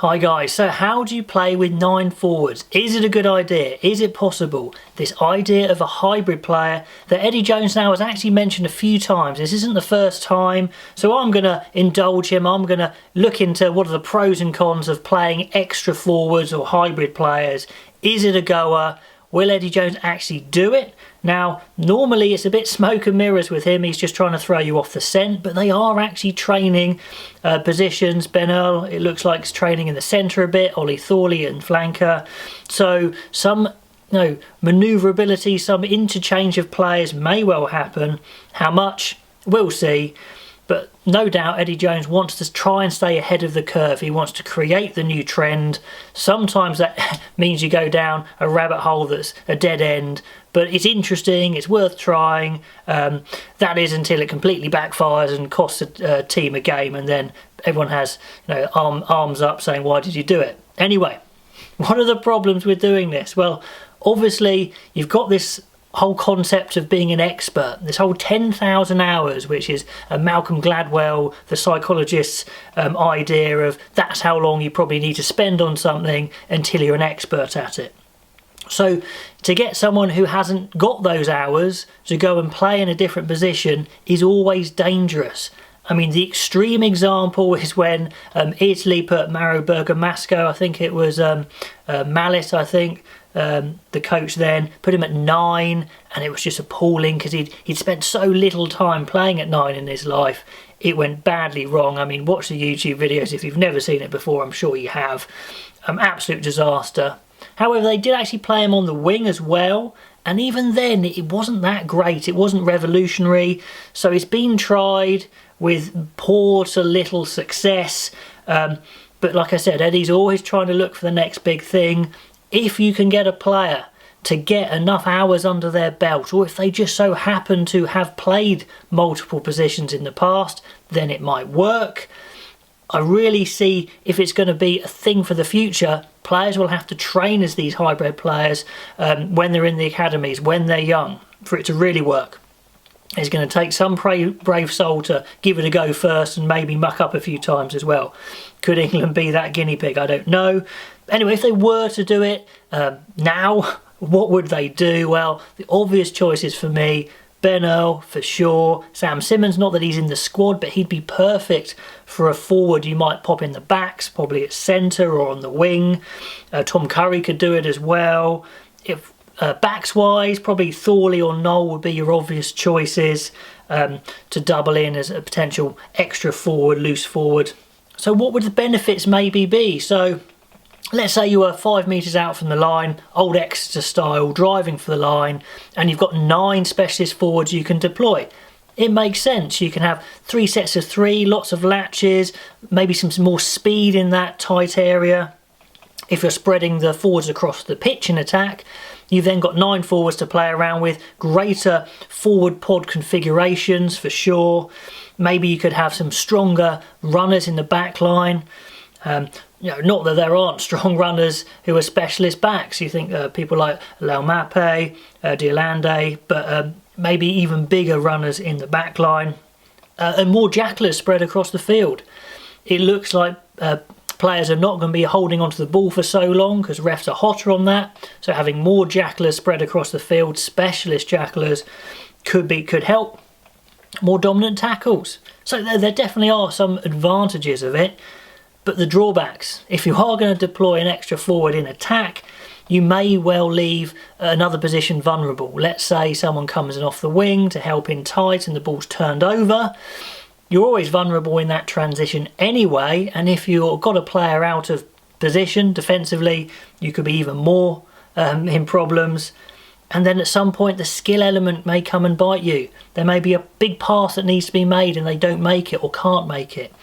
Hi guys, so how do you play with 9 forwards? Is it a good idea? Is it possible? This idea of a hybrid player that Eddie Jones now has actually mentioned a few times. This isn't the first time, so I'm going to indulge him. I'm going to look into what are the pros and cons of playing extra forwards or hybrid players. Is it a goer? Will Eddie Jones actually do it? Now, normally it's a bit smoke and mirrors with him. He's just trying to throw you off the scent, but they are actually training positions. Ben Earl, it looks like, is training in the centre a bit. Ollie Thorley and flanker. So some manoeuvrability, some interchange of players may well happen. How much? We'll see. But no doubt Eddie Jones wants to try and stay ahead of the curve. He wants to create the new trend. Sometimes that means you go down a rabbit hole that's a dead end, but it's interesting, it's worth trying. That is until it completely backfires and costs a team a game, and then everyone has arms up saying, why did you do it? Anyway, what are the problems with doing this? Well, obviously you've got this whole concept of being an expert, this whole 10,000 hours, which is Malcolm Gladwell, the psychologist's idea of that's how long you probably need to spend on something until you're an expert at it. So to get someone who hasn't got those hours to go and play in a different position is always dangerous. I mean, the extreme example is when Italy put Mauro Bergamasco, I think it was Mallet, I think, the coach then, put him at 9, and it was just appalling because he'd spent so little time playing at 9 in his life. It went badly wrong. I mean, watch the YouTube videos if you've never seen it before. I'm sure you have. Absolute disaster. However, they did actually play him on the wing as well, and even then it wasn't that great. It wasn't revolutionary. So it's been tried with poor to little success. But like I said, Eddie's always trying to look for the next big thing. If you can get a player to get enough hours under their belt, or if they just so happen to have played multiple positions in the past, then it might work. I really see, if it's going to be a thing for the future, players will have to train as these hybrid players when they're in the academies, when they're young, for it to really work. It's going to take some brave soul to give it a go first and maybe muck up a few times as well. Could England be that guinea pig? I don't know. Anyway, if they were to do it now, what would they do? Well, the obvious choices for me, Ben Earl for sure, Sam Simmonds, not that he's in the squad, but he'd be perfect for a forward you might pop in the backs, probably at centre or on the wing. Tom Curry could do it as well. If backs wise, probably Thorley or Knoll would be your obvious choices to double in as a potential extra forward, loose forward. So what would the benefits maybe be? So let's say you were 5 metres out from the line, old Exeter style, driving for the line, and you've got 9 specialist forwards you can deploy. It makes sense. You can have 3 sets of 3, lots of latches, maybe some more speed in that tight area. If you're spreading the forwards across the pitch in attack, you've then got 9 forwards to play around with, greater forward pod configurations for sure. Maybe you could have some stronger runners in the back line. Not that there aren't strong runners who are specialist backs. You think people like Laumape, Diolande, but maybe even bigger runners in the back line. And more jacklers spread across the field. It looks like players are not going to be holding onto the ball for so long because refs are hotter on that. So having more jacklers spread across the field, specialist jacklers, could help. More dominant tackles. So there definitely are some advantages of it. But the drawbacks, if you are going to deploy an extra forward in attack, you may well leave another position vulnerable. Let's say someone comes in off the wing to help in tight and the ball's turned over. You're always vulnerable in that transition anyway, and if you've got a player out of position defensively, you could be even more in problems. And then at some point the skill element may come and bite you. There may be a big pass that needs to be made and they don't make it or can't make it.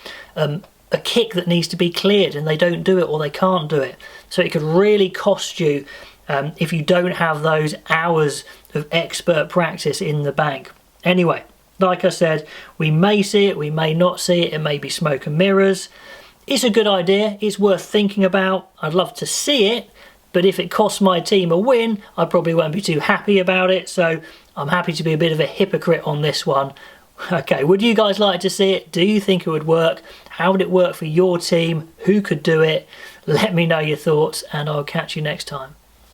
A kick that needs to be cleared and they don't do it or they can't do it. So it could really cost you if you don't have those hours of expert practice in the bank. Anyway, like I said, we may see it, we may not see it, it may be smoke and mirrors. It's a good idea, it's worth thinking about. I'd love to see it, but if it costs my team a win, I probably won't be too happy about it. So I'm happy to be a bit of a hypocrite on this one. Okay, would you guys like to see it? Do you think it would work? How would it work for your team? Who could do it? Let me know your thoughts, and I'll catch you next time.